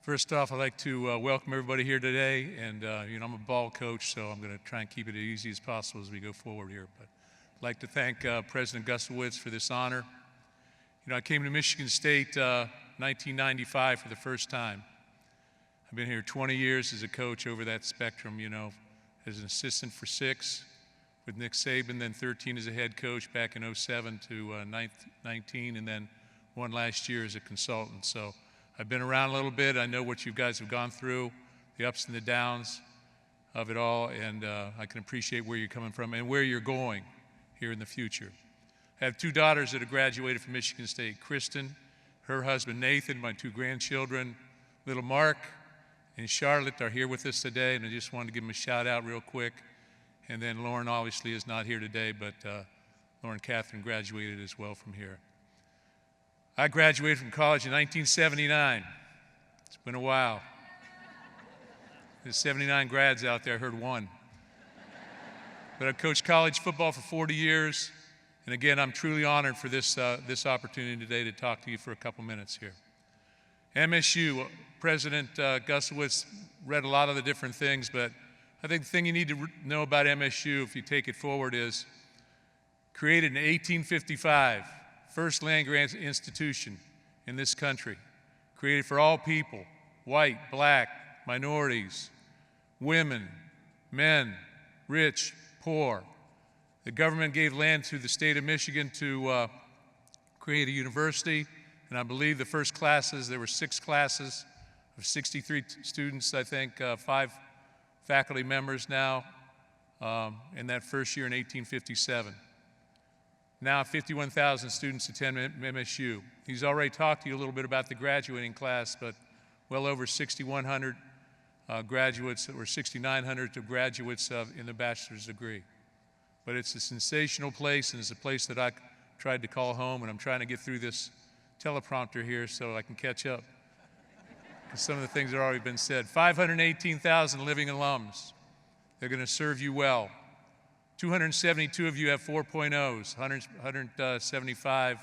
First off, I'd like to welcome everybody here today, and I'm a ball coach, so I'm going to try and keep it as easy as possible as we go forward here. But I'd like to thank President Gustowitz for this honor. I came to Michigan State 1995 for the first time. I've been here 20 years as a coach over that spectrum, as an assistant for 6 with Nick Saban, then 13 as a head coach back in 07 to 19, and then one last year as a consultant. So I've been around a little bit. I know what you guys have gone through, the ups and the downs of it all, and I can appreciate where you're coming from and where you're going here in the future. I have 2 daughters that have graduated from Michigan State, Kristen, her husband Nathan, my 2 grandchildren, little Mark and Charlotte are here with us today, and I just wanted to give them a shout out real quick. And then Lauren obviously is not here today, but Lauren Catherine graduated as well from here. I graduated from college in 1979. It's been a while. There's 79 grads out there, I heard one. But I've coached college football for 40 years, and again, I'm truly honored for this opportunity today to talk to you for a couple minutes here. MSU, President Gustowitz read a lot of the different things, but I think the thing you need to know about MSU, if you take it forward, is created in 1855. First land-grant institution in this country, created for all people, white, black, minorities, women, men, rich, poor. The government gave land to the state of Michigan to create a university, and I believe the first classes, there were 6 classes of 63 students, I think, 5 faculty members now in that first year in 1857. Now 51,000 students attend MSU. He's already talked to you a little bit about the graduating class, but well over 6,100 graduates, or 6,900 of graduates in the bachelor's degree. But it's a sensational place, and it's a place that I tried to call home, and I'm trying to get through this teleprompter here so I can catch up. Because some of the things have already been said. 518,000 living alums. They're going to serve you well. 272 of you have 4.0s, 175.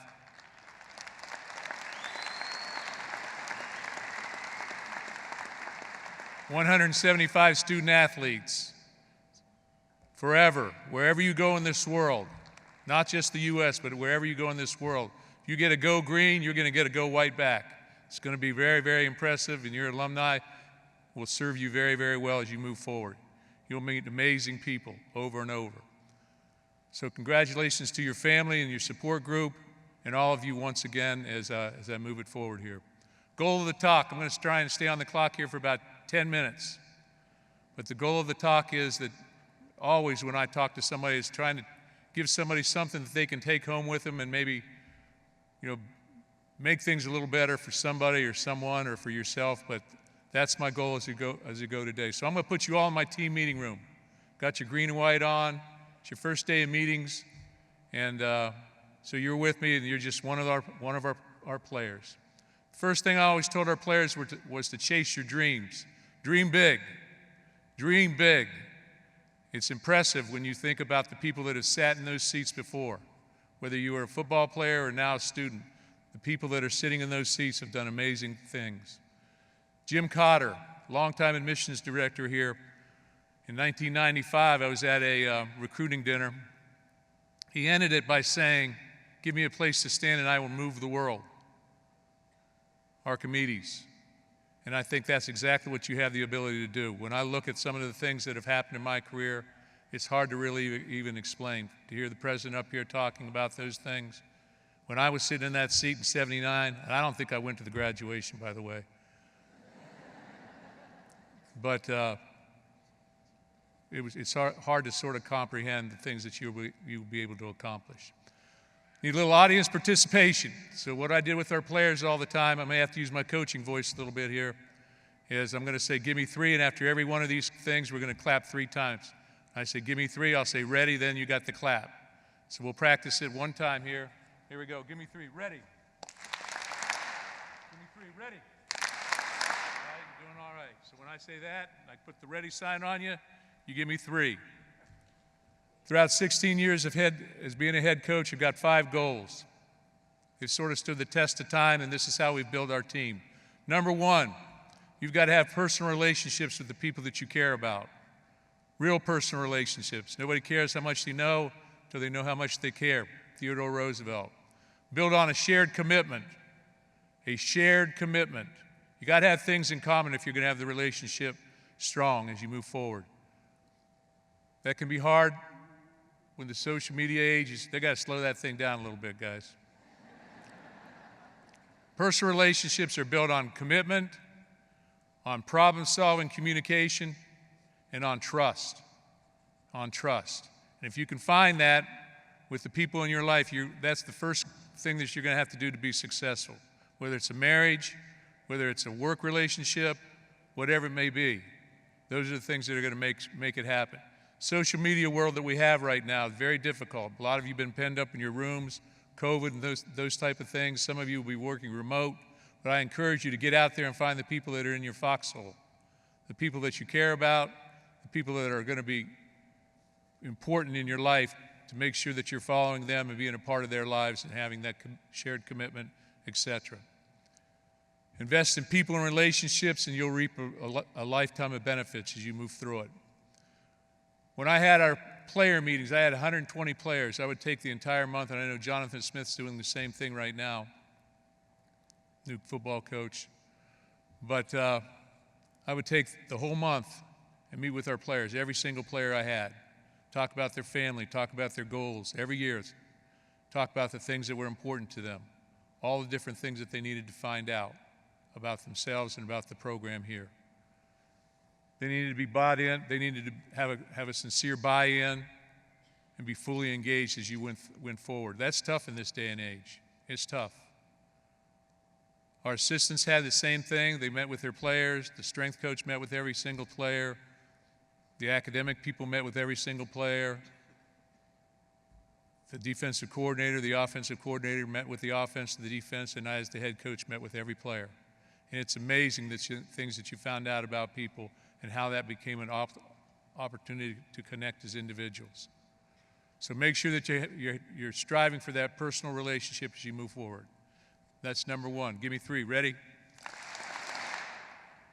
$175 student athletes. Forever, wherever you go in this world, not just the U.S., but wherever you go in this world, if you get a go green, you're going to get a go white back. It's going to be very, very impressive, and your alumni will serve you very, very well as you move forward. You'll meet amazing people over and over. So congratulations to your family and your support group and all of you once again as I move it forward here. Goal of the talk, I'm going to try and stay on the clock here for about 10 minutes. But the goal of the talk is that always when I talk to somebody, is trying to give somebody something that they can take home with them and maybe, make things a little better for somebody or someone or for yourself. But that's my goal as you go today. So I'm going to put you all in my team meeting room. Got your green and white on. It's your first day of meetings, and so you're with me, and you're just one of our players. First thing I always told our players was to chase your dreams. Dream big. Dream big. It's impressive when you think about the people that have sat in those seats before, whether you were a football player or now a student. The people that are sitting in those seats have done amazing things. Jim Cotter, longtime admissions director here. In 1995, I was at a recruiting dinner. He ended it by saying, "Give me a place to stand and I will move the world." Archimedes. And I think that's exactly what you have the ability to do. When I look at some of the things that have happened in my career, it's hard to really even explain. To hear the president up here talking about those things. When I was sitting in that seat in '79, and I don't think I went to the graduation, by the way. But it's hard to sort of comprehend the things that you'll be able to accomplish. Need a little audience participation. So what I did with our players all the time, I may have to use my coaching voice a little bit here, is I'm going to say, "Give me 3," and after every one of these things, we're going to clap 3 times. I say, "Give me 3," I'll say, "Ready," then you got the clap. So we'll practice it one time here. Here we go. Give me 3. Ready. Give me 3. Ready. All right, you're doing all right. So when I say that, I put the ready sign on you, you give me 3. Throughout 16 years as being a head coach, I've got 5 goals. They've sort of stood the test of time, and this is how we've built our team. Number 1, You've got to have personal relationships with the people that you care about. Real personal relationships. Nobody cares how much they know until they know how much they care. Theodore Roosevelt. Build on a shared commitment. A shared commitment. You got to have things in common if you're going to have the relationship strong as you move forward. That can be hard when the social media age is, they got to slow that thing down a little bit, guys. Personal relationships are built on commitment, on problem-solving communication, and on trust. On trust. And if you can find that with the people in your life, that's the first thing that you're going to have to do to be successful. Whether it's a marriage, whether it's a work relationship, whatever it may be. Those are the things that are going to make it happen. Social media world that we have right now is very difficult. A lot of you have been penned up in your rooms, COVID and those type of things. Some of you will be working remote. But I encourage you to get out there and find the people that are in your foxhole, the people that you care about, the people that are going to be important in your life, to make sure that you're following them and being a part of their lives and having that shared commitment, etc. Invest in people and relationships, and you'll reap a lifetime of benefits as you move through it. When I had our player meetings, I had 120 players. I would take the entire month, and I know Jonathan Smith's doing the same thing right now, new football coach. But I would take the whole month and meet with our players, every single player I had. Talk about their family, talk about their goals, every year. Talk about the things that were important to them, all the different things that they needed to find out about themselves and about the program here. They needed to be bought in. They needed to have a sincere buy-in and be fully engaged as you went forward. That's tough in this day and age. It's tough. Our assistants had the same thing. They met with their players. The strength coach met with every single player. The academic people met with every single player. The defensive coordinator, the offensive coordinator met with the offense, the defense, and I as the head coach met with every player. And it's amazing things that you found out about people and how that became an opportunity to connect as individuals. So make sure that you're striving for that personal relationship as you move forward. That's number one. Give me three. Ready?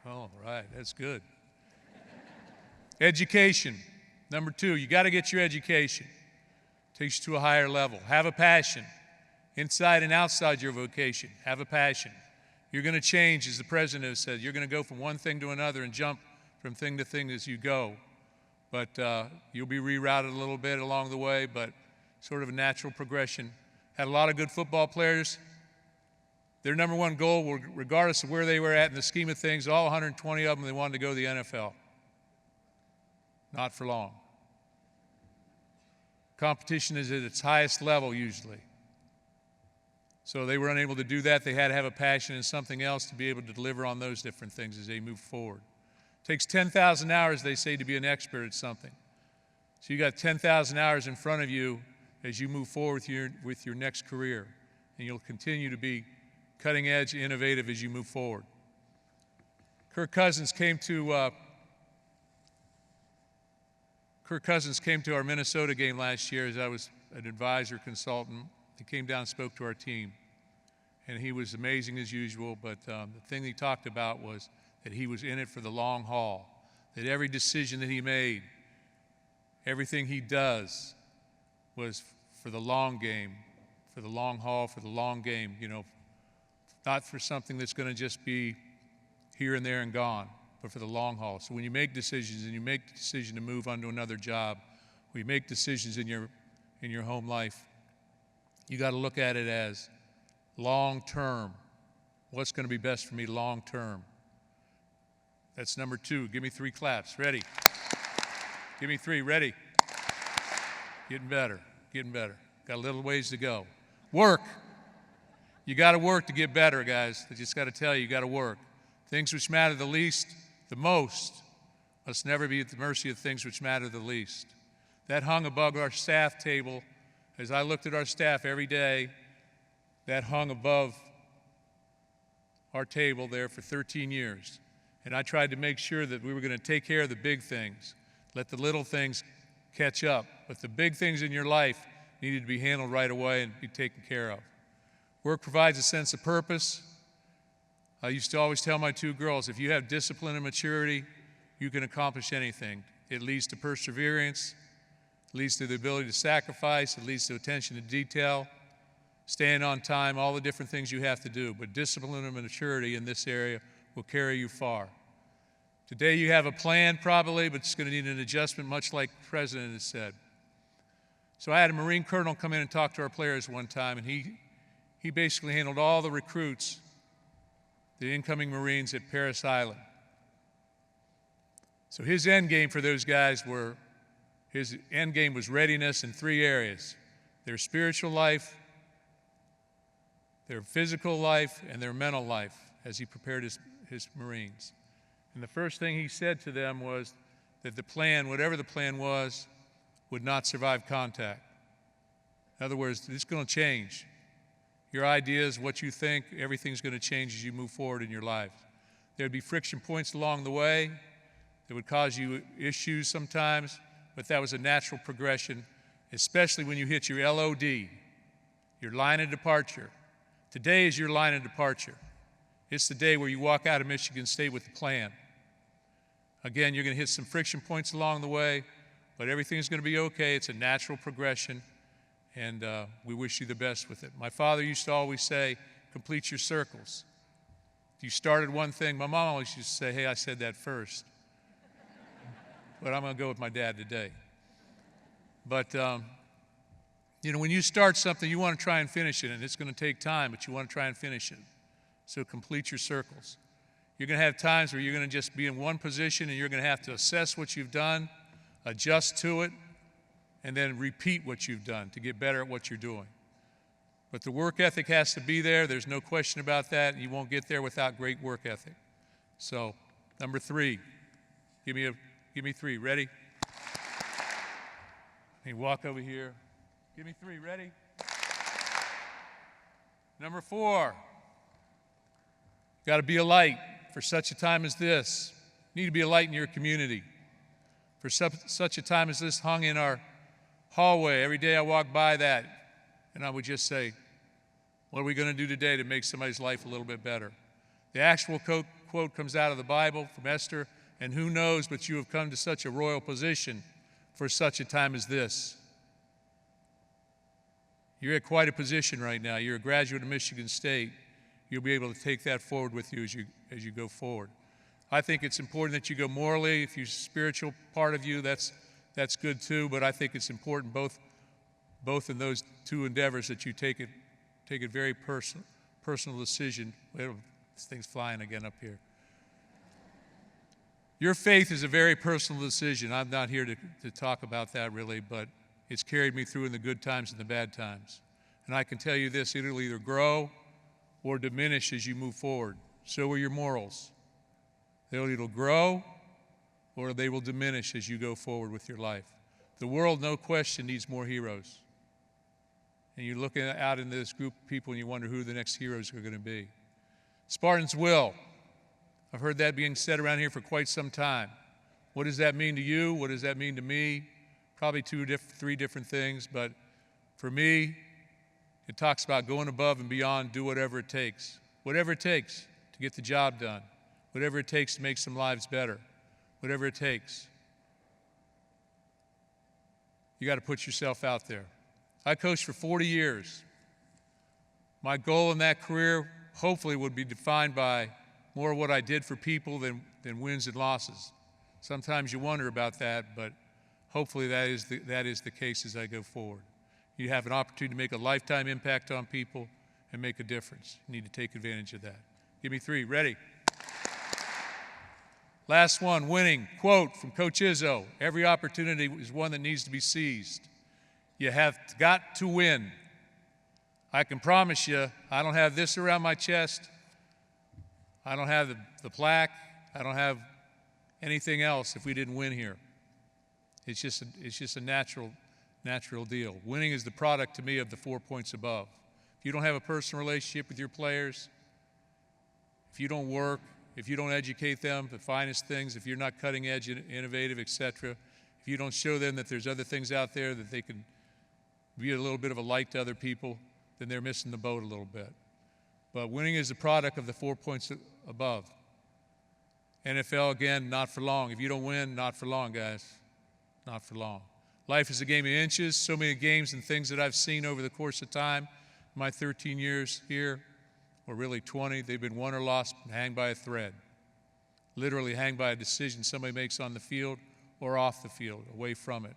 All right, that's good. Education. Number two, you got to get your education. Takes you to a higher level. Have a passion. Inside and outside your vocation, have a passion. You're going to change, as the president has said. You're going to go from one thing to another and jump from thing to thing as you go. But you'll be rerouted a little bit along the way, but sort of a natural progression. Had a lot of good football players. Their number one goal, regardless of where they were at in the scheme of things, all 120 of them, they wanted to go to the NFL. Not for long. Competition is at its highest level usually. So they were unable to do that. They had to have a passion in something else to be able to deliver on those different things as they move forward. It takes 10,000 hours, they say, to be an expert at something. So you got 10,000 hours in front of you as you move forward with your next career. And you'll continue to be cutting edge, innovative as you move forward. Kirk Cousins came to our Minnesota game last year as I was an advisor, consultant. He came down and spoke to our team. And he was amazing as usual, but the thing he talked about was that he was in it for the long haul, that every decision that he made, everything he does was for the long game, for the long haul, for the long game, not for something that's going to just be here and there and gone, but for the long haul. So when you make decisions and you make the decision to move on to another job, or you make decisions in your home life, you got to look at it as long term. What's going to be best for me long term? That's number two. Give me three claps. Ready? Give me three. Ready? Getting better. Getting better. Got a little ways to go. Work. You got to work to get better, guys. I just got to tell you, you got to work. Things which matter the least, the most, must never be at the mercy of things which matter the least. That hung above our staff table. As I looked at our staff every day, that hung above our table there for 13 years. And I tried to make sure that we were going to take care of the big things, let the little things catch up. But the big things in your life needed to be handled right away and be taken care of. Work provides a sense of purpose. I used to always tell my two girls, if you have discipline and maturity, you can accomplish anything. It leads to perseverance, it leads to the ability to sacrifice, it leads to attention to detail, staying on time, all the different things you have to do. But discipline and maturity in this area will carry you far. Today you have a plan probably, but it's going to need an adjustment, much like the President has said. So I had a Marine Colonel come in and talk to our players one time, and he basically handled all the recruits, the incoming Marines at Parris Island. So his end game for those guys his end game was readiness in 3 areas: their spiritual life, their physical life, and their mental life as he prepared his Marines. And the first thing he said to them was that the plan, whatever the plan was, would not survive contact. In other words, it's going to change. Your ideas, what you think, everything's going to change as you move forward in your life. There'd be friction points along the way that would cause you issues sometimes, but that was a natural progression, especially when you hit your LOD, your line of departure. Today is your line of departure. It's the day where you walk out of Michigan State with a plan. Again, you're going to hit some friction points along the way, but everything's going to be okay. It's a natural progression, and we wish you the best with it. My father used to always say, complete your circles. If you started one thing, my mom always used to say, hey, I said that first. But I'm going to go with my dad today. But, when you start something, you want to try and finish it, and it's going to take time, but you want to try and finish it. So complete your circles. You're going to have times where you're going to just be in one position, and you're going to have to assess what you've done, adjust to it, and then repeat what you've done to get better at what you're doing. But the work ethic has to be there. There's no question about that. You won't get there without great work ethic. So, number 3. Give me 3. Ready? And walk over here. Give me 3. Ready? Number 4. Got to be a light for such a time as this. You need to be a light in your community. For such a time as this, hung in our hallway. Every day I walk by that, and I would just say, what are we going to do today to make somebody's life a little bit better? The actual quote comes out of the Bible from Esther, and who knows, but you have come to such a royal position for such a time as this. You're at quite a position right now. You're a graduate of Michigan State. You'll be able to take that forward with you as you go forward. I think it's important that you go morally. If you're a spiritual part of you, that's good too, but I think it's important both in those 2 endeavors that you take a very personal decision. This thing's flying again up here. Your faith is a very personal decision. I'm not here to talk about that really, but it's carried me through in the good times and the bad times. And I can tell you this, it'll either grow or diminish as you move forward. So are your morals. They'll either grow or they will diminish as you go forward with your life. The world, no question, needs more heroes. And you look out into this group of people and you wonder who the next heroes are going to be. Spartans will. I've heard that being said around here for quite some time. What does that mean to you? What does that mean to me? Probably 3 different things, but for me, it talks about going above and beyond, do whatever it takes. Whatever it takes to get the job done. Whatever it takes to make some lives better. Whatever it takes. You got to put yourself out there. I coached for 40 years. My goal in that career hopefully would be defined by more of what I did for people than wins and losses. Sometimes you wonder about that, but hopefully that is the case as I go forward. You have an opportunity to make a lifetime impact on people and make a difference. You need to take advantage of that. Give me 3. Ready? Last one, winning. Quote from Coach Izzo, every opportunity is one that needs to be seized. You have got to win. I can promise you, I don't have this around my chest. I don't have the plaque. I don't have anything else if we didn't win here. It's just a natural deal. Winning is the product to me of the 4 points above. If you don't have a personal relationship with your players, if you don't work, if you don't educate them, the finest things, if you're not cutting edge, innovative, etc., if you don't show them that there's other things out there that they can be a little bit of a light to other people, then they're missing the boat a little bit. But winning is a product of the 4 points above. NFL, again, not for long. If you don't win, not for long, guys. Not for long. Life is a game of inches. So many games and things that I've seen over the course of time, my 13 years here, or really 20, they've been won or lost, hang by a thread. Literally hang by a decision somebody makes on the field or off the field, away from it.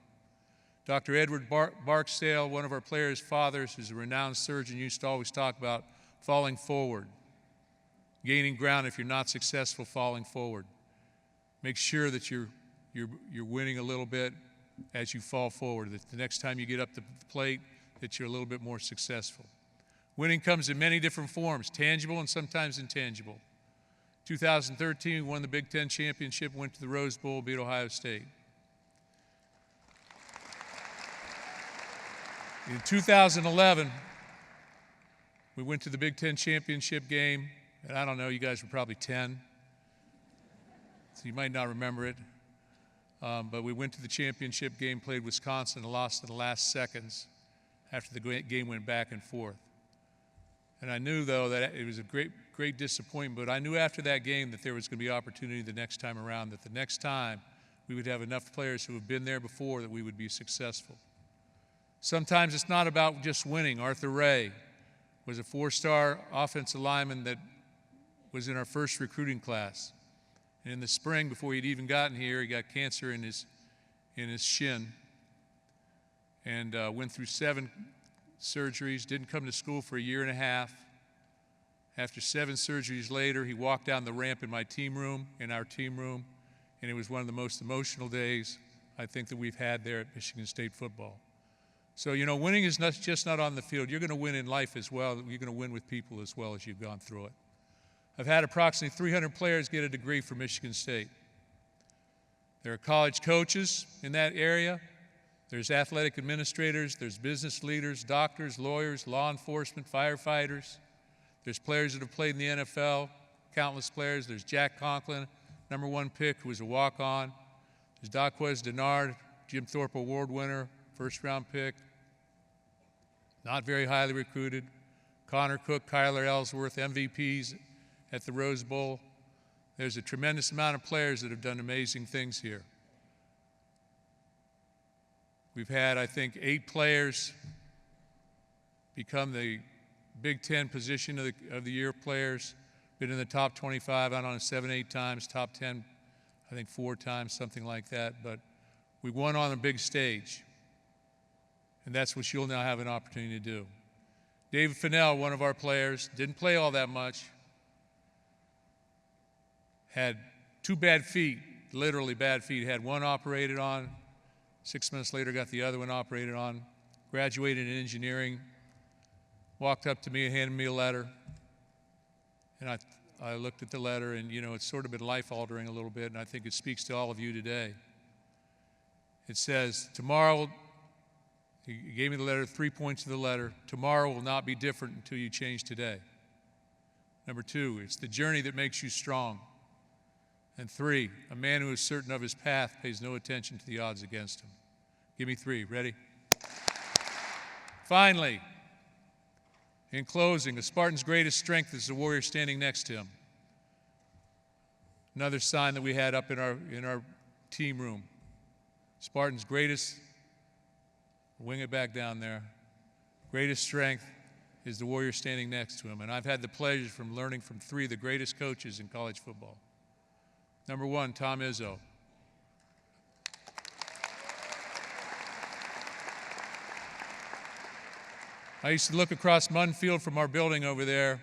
Dr. Edward Barksdale, one of our players' fathers, who's a renowned surgeon, used to always talk about falling forward, gaining ground if you're not successful, falling forward. Make sure that you're winning a little bit as you fall forward, that the next time you get up to the plate, that you're a little bit more successful. Winning comes in many different forms, tangible and sometimes intangible. 2013, we won the Big Ten championship, went to the Rose Bowl, beat Ohio State. In 2011, we went to the Big Ten championship game, and I don't know, you guys were probably 10, so you might not remember it. But we went to the championship game, played Wisconsin, and lost in the last seconds after the game went back and forth. And I knew, though, that it was a great disappointment, but I knew after that game that there was going to be opportunity the next time around, that the next time we would have enough players who have been there before that we would be successful. Sometimes it's not about just winning. Arthur Ray was a 4-star offensive lineman that was in our first recruiting class. And in the spring, before he'd even gotten here, he got cancer in his shin and went through 7 surgeries, didn't come to school for a year and a half. After 7 surgeries later, he walked down the ramp in our team room, and it was one of the most emotional days I think that we've had there at Michigan State football. So, you know, winning is just not on the field. You're going to win in life as well. You're going to win with people as well as you've gone through it. I've had approximately 300 players get a degree from Michigan State. There are college coaches in that area. There's athletic administrators. There's business leaders, doctors, lawyers, law enforcement, firefighters. There's players that have played in the NFL, countless players. There's Jack Conklin, #1 pick, who was a walk-on. There's Daquez Denard, Jim Thorpe Award winner, first-round pick, not very highly recruited. Connor Cook, Kyler Ellsworth, MVPs at the Rose Bowl. There's a tremendous amount of players that have done amazing things here. We've had, I think, 8 players become the Big Ten position of the year players, been in the top 25, I don't know, 7, 8 times, top 10, I think 4 times, something like that. But we won on a big stage. And that's what you'll now have an opportunity to do. David Fennell, one of our players, didn't play all that much, had 2 bad feet, literally bad feet, had one operated on, 6 months later got the other one operated on, graduated in engineering, walked up to me and handed me a letter, and I looked at the letter, and you know, it's sort of been life-altering a little bit, and I think it speaks to all of you today. It says, tomorrow, he gave me the letter, 3 points of the letter. Tomorrow will not be different until you change today. Number 2, it's the journey that makes you strong. And 3, a man who is certain of his path pays no attention to the odds against him. Give me 3. Ready? Finally, in closing, a Spartan's greatest strength is the warrior standing next to him. Another sign that we had up in our team room. Spartan's greatest, wing it back down there, greatest strength is the warrior standing next to him. And I've had the pleasure from learning from 3 of the greatest coaches in college football. Number 1, Tom Izzo. I used to look across Munfield from our building over there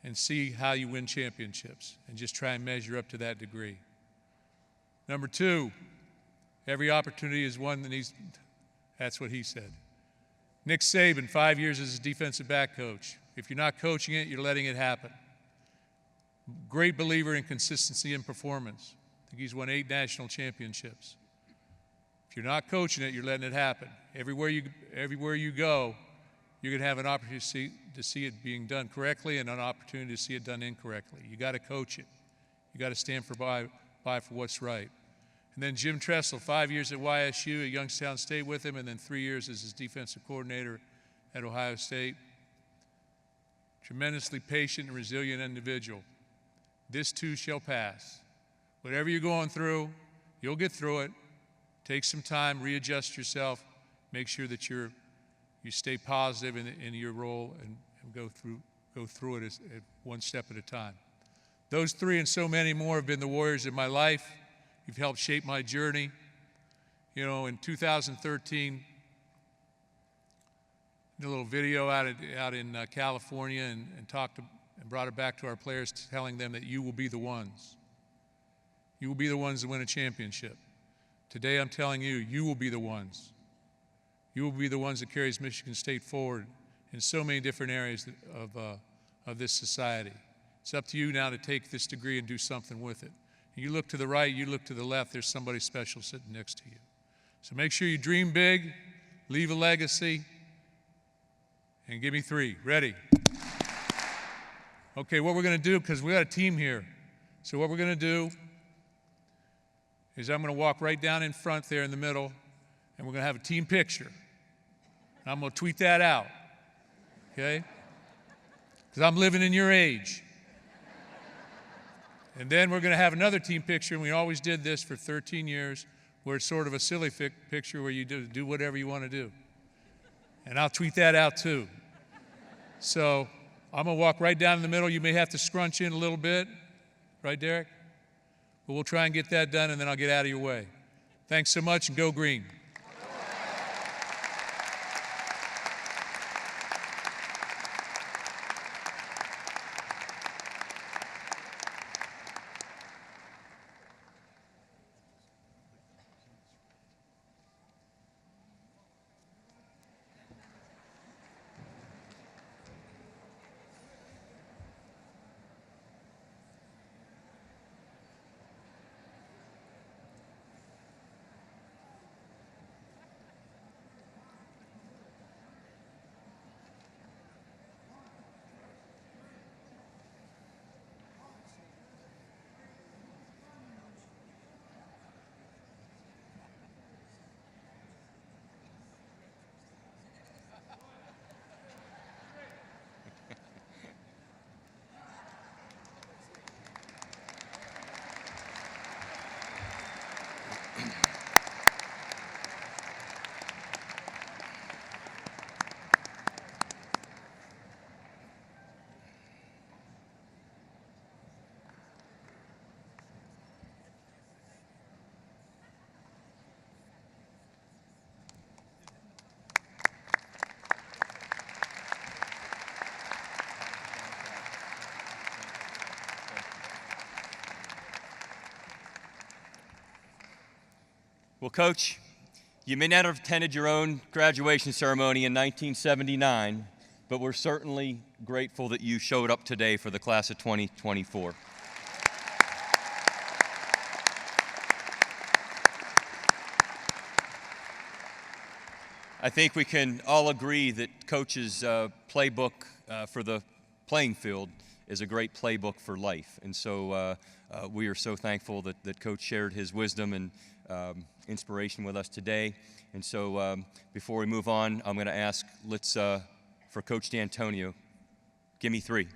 and see how you win championships and just try and measure up to that degree. Number 2, every opportunity is one that needs, that's what he said. Nick Saban, 5 years as a defensive back coach. If you're not coaching it, you're letting it happen. Great believer in consistency and performance. I think he's won 8 national championships. If you're not coaching it, you're letting it happen. Everywhere you go, you're going to have an opportunity to see it being done correctly and an opportunity to see it done incorrectly. You got to coach it. You got to stand by for what's right. And then Jim Tressel, 5 years at YSU, at Youngstown State with him, and then 3 years as his defensive coordinator at Ohio State. tremendously patient and resilient individual. This too shall pass. Whatever you're going through, you'll get through it. Take some time, readjust yourself, make sure that you stay positive in your role and go through it one step at a time. Those three and so many more have been the warriors of my life. You've helped shape my journey. You know, in 2013, did a little video out in California and brought it back to our players, telling them that you will be the ones. You will be the ones that win a championship. Today I'm telling you, you will be the ones. You will be the ones that carries Michigan State forward in so many different areas of this society. It's up to you now to take this degree and do something with it. You look to the right, you look to the left, there's somebody special sitting next to you. So make sure you dream big, leave a legacy, and give me three. Ready? Okay, what we're going to do, because we got a team here, so what we're going to do is I'm going to walk right down in front there in the middle, and we're going to have a team picture. And I'm going to tweet that out, okay? Because I'm living in your age. And then we're going to have another team picture, and we always did this for 13 years, where it's sort of a silly picture where you do whatever you want to do. And I'll tweet that out too. So I'm going to walk right down in the middle. You may have to scrunch in a little bit. Right, Derek? But we'll try and get that done, and then I'll get out of your way. Thanks so much, and go green. Well, Coach, you may not have attended your own graduation ceremony in 1979, but we're certainly grateful that you showed up today for the class of 2024. I think we can all agree that Coach's playbook for the playing field is a great playbook for life. And so we are so thankful that Coach shared his wisdom and inspiration with us today. And so before we move on, I'm going to ask, for Coach Dantonio, give me three.